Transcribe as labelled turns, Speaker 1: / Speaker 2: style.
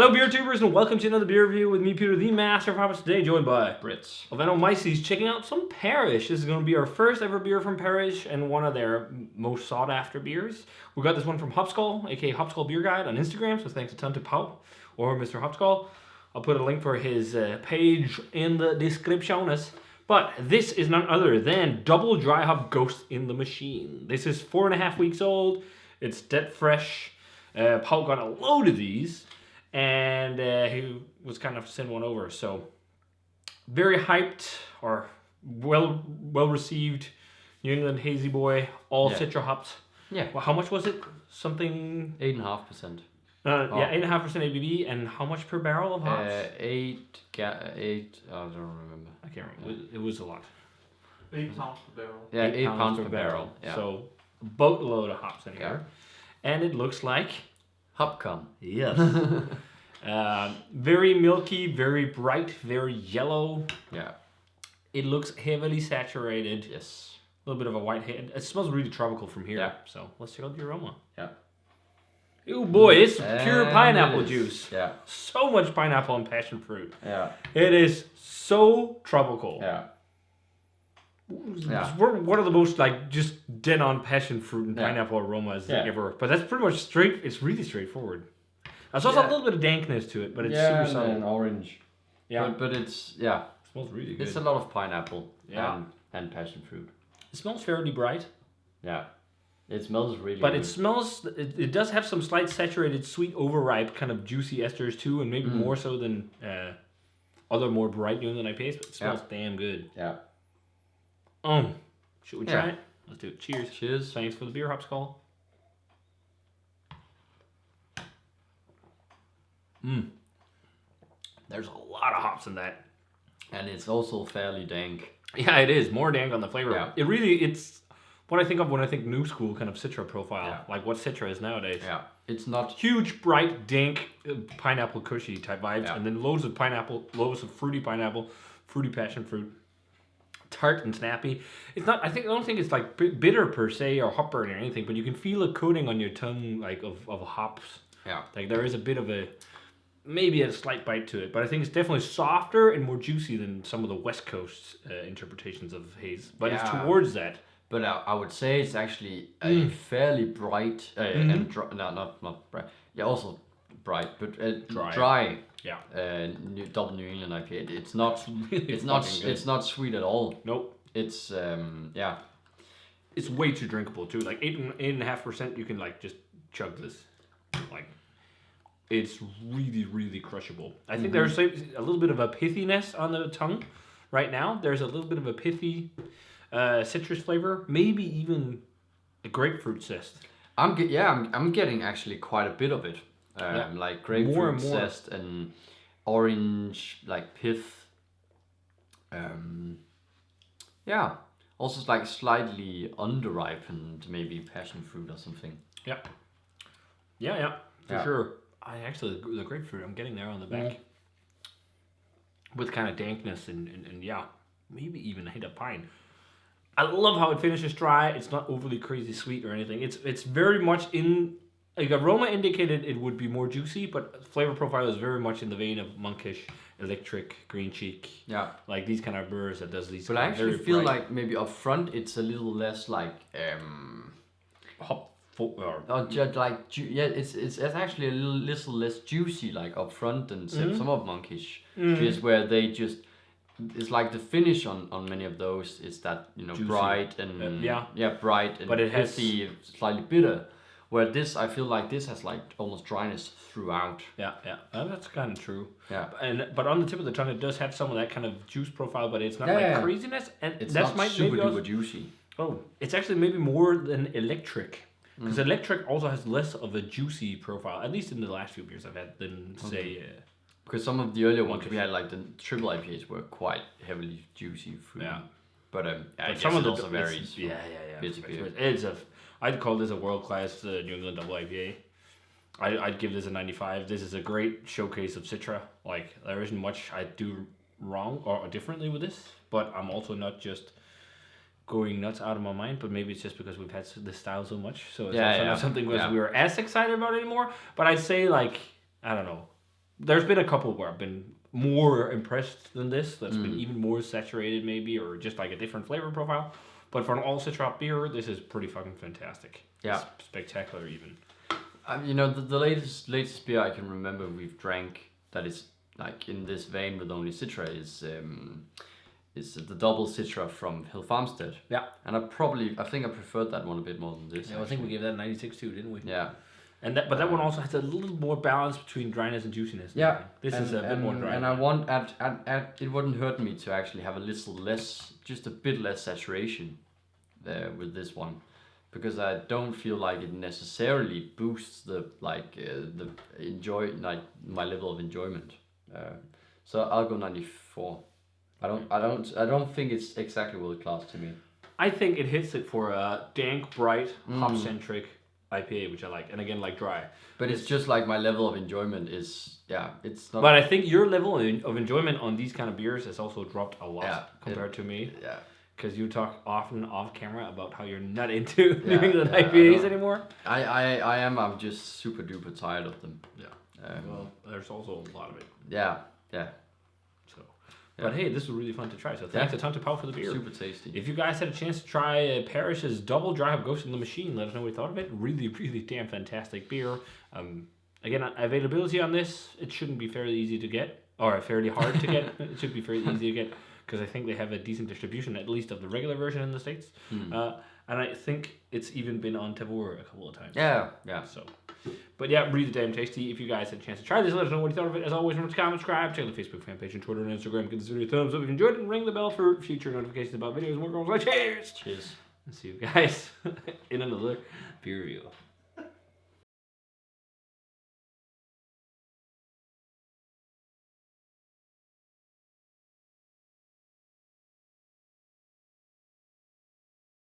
Speaker 1: Hello, beer tubers, and welcome to another beer review with me, Peter, the Master of Hoppers. Today, joined by
Speaker 2: Brits.
Speaker 1: Venomyces, checking out some Parish. This is going to be our first ever beer from Parish and one of their most sought after beers. We got this one from Hopskull, aka Hopskull Beer Guide on Instagram. So thanks a ton to Pau or Mr. Hopskull. I'll put a link for his page in the description. But this is none other than Double Dry Hop Ghost in the Machine. This is 4.5 weeks old. It's dead fresh. Pau got a load of these. And he was kind of sent one over. So very hyped or well received New England hazy boy, all citra hops.
Speaker 2: Yeah.
Speaker 1: Well, how much was it? Something
Speaker 2: 8.5%.
Speaker 1: Yeah, 8.5% ABV. And how much per barrel of hops?
Speaker 2: 8. I don't remember.
Speaker 1: I can't remember. It was a lot.
Speaker 3: 8 pounds per barrel.
Speaker 2: Yeah, 8 pounds per barrel. Yeah.
Speaker 1: So boatload of hops in here. And it looks like
Speaker 2: Hopcom.
Speaker 1: yes. Very milky, very bright, very yellow.
Speaker 2: Yeah.
Speaker 1: It looks heavily saturated.
Speaker 2: Yes.
Speaker 1: A little bit of a white head. It smells really tropical from here.
Speaker 2: Yeah.
Speaker 1: So let's check out the aroma.
Speaker 2: Yeah.
Speaker 1: Oh boy, it's pure pineapple juice.
Speaker 2: Yeah.
Speaker 1: So much pineapple and passion fruit.
Speaker 2: Yeah.
Speaker 1: It is so tropical.
Speaker 2: Yeah.
Speaker 1: It's one of the most just dead on passion fruit and pineapple aromas ever. But that's pretty much straight. It's really straightforward. There's also a little bit of dankness to it, but it's super subtle.
Speaker 2: and orange.
Speaker 1: Yeah.
Speaker 2: But it's
Speaker 1: It smells really good.
Speaker 2: It's a lot of pineapple.
Speaker 1: Yeah.
Speaker 2: And passion fruit.
Speaker 1: It smells fairly bright.
Speaker 2: Yeah. It smells really
Speaker 1: But
Speaker 2: good.
Speaker 1: it smells, it does have some slight saturated, sweet, overripe, kind of juicy esters too, and maybe more so than other more bright New England IPAs, but it smells damn good.
Speaker 2: Yeah.
Speaker 1: Should we try it? Let's do it. Cheers.
Speaker 2: Cheers.
Speaker 1: Thanks for the beer, Hopskull. There's a lot of hops in that.
Speaker 2: And it's also fairly dank.
Speaker 1: Yeah, it is. More dank on the flavor.
Speaker 2: Yeah.
Speaker 1: It's what I think of when I think new school kind of Citra profile,
Speaker 2: Yeah.
Speaker 1: like what Citra is nowadays.
Speaker 2: Yeah. It's not...
Speaker 1: Huge, bright, dank, pineapple cushy type vibes,
Speaker 2: Yeah.
Speaker 1: and then loads of pineapple, loads of fruity pineapple, fruity passion fruit, tart and snappy. It's not. I don't think it's like bitter per se or hop burn or anything, but you can feel a coating on your tongue like of hops.
Speaker 2: Yeah.
Speaker 1: Like there is a bit of maybe a slight bite to it, but I think it's definitely softer and more juicy than some of the West Coast interpretations of haze. But it's towards that.
Speaker 2: But I would say it's actually a fairly bright and dry, not bright. Yeah, also bright, but dry.
Speaker 1: Yeah.
Speaker 2: Double New England IPA. It's not.
Speaker 1: Really
Speaker 2: it's not.
Speaker 1: fucking good.
Speaker 2: It's not sweet at all.
Speaker 1: Nope.
Speaker 2: It's
Speaker 1: It's way too drinkable too. Like 8.5%, you can just chug this. Like it's really, really crushable. I think there's a little bit of a pithiness on the tongue right now. There's a little bit of a pithy citrus flavor, maybe even a grapefruit zest.
Speaker 2: I'm getting actually quite a bit of it. Like grapefruit
Speaker 1: More and more.
Speaker 2: zest and orange pith. Also slightly underripened, maybe passion fruit or something.
Speaker 1: Yeah, for sure. The grapefruit I'm getting there on the back with kind of dankness and maybe even a hint of pine. I love how it finishes dry. It's not overly crazy sweet or anything. It's very much in aroma indicated it would be more juicy, but flavor profile is very much in the vein of Monkish, Electric, Green Cheek. Yeah, like these kind of brewers that does these.
Speaker 2: But I actually feel like maybe up front it's a little less
Speaker 1: hop.
Speaker 2: It's actually a little less juicy up front than some of Monkish, just where they just. It's like the finish on many of those is that juicy. Bright and bright and healthy, slightly bitter. Where this, I feel like this has almost dryness throughout.
Speaker 1: Yeah, that's kind of true.
Speaker 2: Yeah,
Speaker 1: but on the tip of the tongue, it does have some of that kind of juice profile, but it's not craziness, and
Speaker 2: it's
Speaker 1: that's
Speaker 2: not super duper juicy.
Speaker 1: Oh, it's actually maybe more than Electric, because Electric also has less of a juicy profile, at least in the last few beers I've had than say.
Speaker 2: Because some of the earlier ones we had, the triple IPAs, were quite heavily juicy fruity. Yeah, but
Speaker 1: some of
Speaker 2: it
Speaker 1: the
Speaker 2: also varies.
Speaker 1: I'd call this a world class New England double IPA. I'd give this a 95. This is a great showcase of Citra. There isn't much I do wrong or differently with this, but I'm also not just going nuts out of my mind. But maybe it's just because we've had this style so much, so it's not something we were as excited about anymore. But I'd say I don't know. there's been a couple where I've been more impressed than this. That's been even more saturated, maybe, or just like a different flavor profile. But for an all citron beer, this is pretty fucking fantastic.
Speaker 2: Yeah,
Speaker 1: it's spectacular even.
Speaker 2: You know, the latest beer I can remember we've drank that is like in this vein with only Citra is the double Citra from Hill Farmstead.
Speaker 1: Yeah,
Speaker 2: and I think I preferred that one a bit more than this.
Speaker 1: Yeah, I think we gave that 96 too, didn't we?
Speaker 2: Yeah.
Speaker 1: And that one also has a little more balance between dryness and juiciness.
Speaker 2: Yeah,
Speaker 1: this is a bit more dry.
Speaker 2: And I want it wouldn't hurt me to actually have a little less, just a bit less saturation there with this one, because I don't feel like it necessarily boosts the my level of enjoyment. So I'll go 94. I don't think it's exactly world class to me.
Speaker 1: I think it hits it for a dank, bright, hop centric IPA, which I like, and again, like dry.
Speaker 2: But it's just like my level of enjoyment is, it's not.
Speaker 1: But I think your level of enjoyment on these kind of beers has also dropped a lot compared to me.
Speaker 2: Yeah.
Speaker 1: Because you talk often off camera about how you're not into New England IPAs anymore.
Speaker 2: I am. I'm just super duper tired of them.
Speaker 1: Yeah. Well, there's also a lot of it.
Speaker 2: Yeah.
Speaker 1: So. But hey, this was really fun to try. So thanks a ton to Pau for the beer.
Speaker 2: Super tasty.
Speaker 1: If you guys had a chance to try Parish's Double Dry Hop Ghost in the Machine, let us know what you thought of it. Really, really damn fantastic beer. Again, availability on this, it shouldn't be fairly easy to get, or fairly hard to get. It should be fairly easy to get, because I think they have a decent distribution, at least of the regular version in the States. And I think it's even been on Tavour a couple of times.
Speaker 2: Yeah.
Speaker 1: So, but yeah, really damn tasty. If you guys had a chance to try this, let us know what you thought of it. As always, remember to comment, subscribe, check the Facebook fan page and Twitter and Instagram. Give this video a thumbs up if you enjoyed it, and ring the bell for future notifications about videos and more girls. Cheers!
Speaker 2: Cheers.
Speaker 1: And see you guys in another beer review.